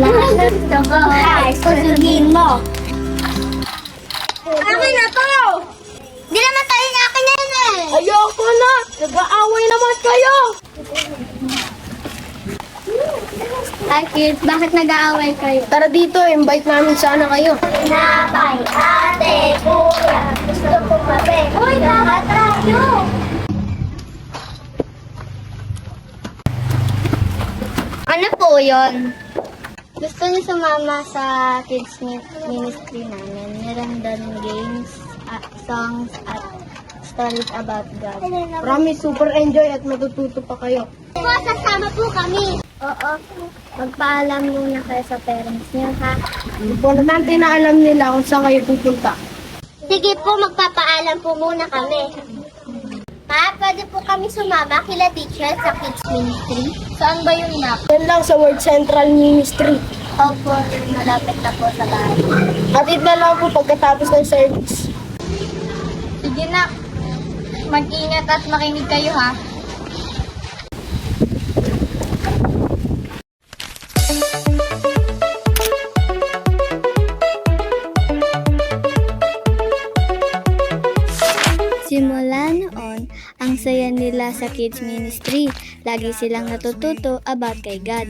Lahat ng toko ay kusugin mo. Akin na to! Di naman tayo na akin yan eh! Ayoko na! Nag-aaway naman kayo! Ay kids, bakit nag-aaway kayo? Tara dito, invite namin sana kayo. Napay, ate, kuya, gusto ko kape. Uy, lahat tayo! Ano po yun? Gusto niyo sumama sa kids ministry namin. Meron doon games, songs, at stories about God. Promise, super enjoy at matututo pa kayo. Po, sasama po kami. Oo. Magpaalam muna kayo sa parents niyo, ha? Importante na alam nila kung saan kayo pupunta. Sige po, magpapaalam po muna kami. Pa, pwede po kami sumama kila teacher sa kids ministry. Saan ba yun, Nak? Yan lang sa World Central Ministry. Opo, malapit na po sa bahay. Atid na lang po pagkatapos ng service. Sige, Nak. Mag-ingat at makinig kayo, ha? Simula noon, ang saya nila sa kids ministry. Lagi silang natututo about kay God.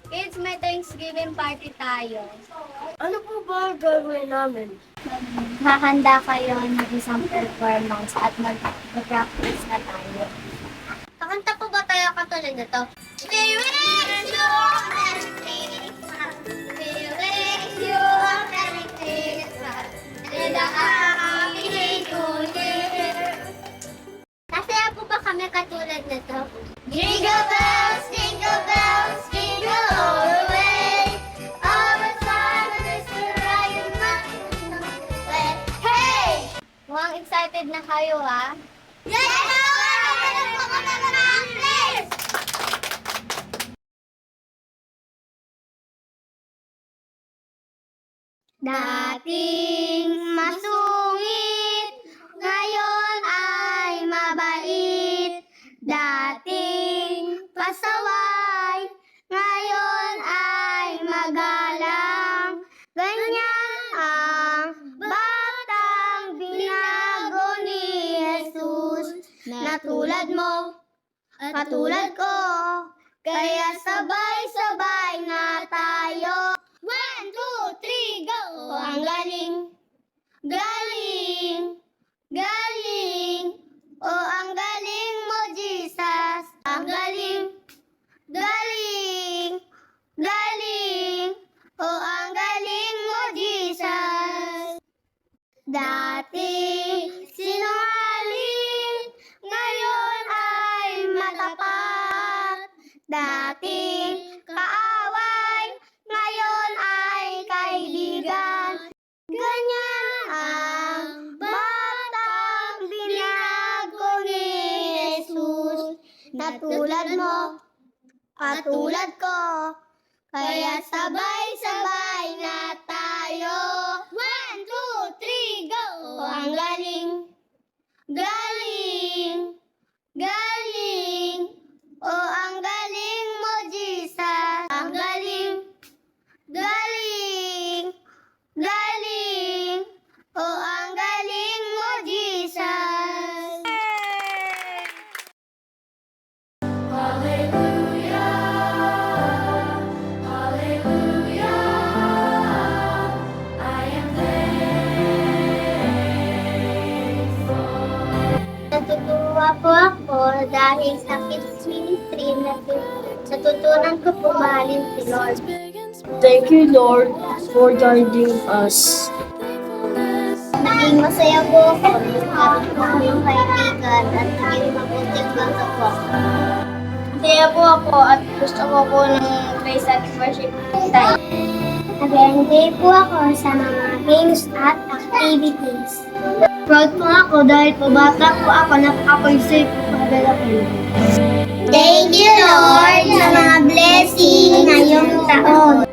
Kids, may Thanksgiving party tayo. Ano po ba gagawin namin? Hahanda kayo ng isang performance at mag-practice na tayo. Kakanta po ba tayo katulad nito? We wish you a Merry Christmas. We wish you a Merry Christmas. And a Happy New Year. Nasaya po ba kami katulad nito? Jingle bells, jingle all the way. Our Father is the right man. Hey! Mukhang excited na kayo, ha? Yes! Dating masungit, ngayon ay mabait. Dating pasaway, ngayon ay magalang. Ganyan ang batang binago ni Jesus. Na tulad mo, at tulad ko, kaya sabay-sabay na tayo. 1, 2, 3, go! Ang galing, galing, galing. Oh, ang galing mo, Jesus. Ang galing, galing, galing. Oh, ang galing mo, Jesus. Dati sinungaling, ngayon ay matapat. Dating kaaway, ngayon ay kaibigan. Ganyan ang batang binago ni Jesus. Na tulad mo, at tulad ko, kaya sabay-sabay na tayo. 1, 2, 3, go! Ang galing, galing, galing. Oh, ang galing mo, Jesus. Ang galing, galing, galing. Oh, ang galing mo, Jesus. Natutuwa po ako dahil sa kids ministry na natutunan ko po mahalin si Lord. Thank you, Lord, for guiding us. Naging masaya po ako nagkaroon po ako ng kaibigan at naging mabuting bangsa po ako. Masaya po ako at gusto ko po ng praise at worship time. Nag-enjoy po ako sa mga games at activities. Proud po ako dahil po bata po ako ako'y safe po padala po. Thank you, Lord, sa mga blessing ngayong taon.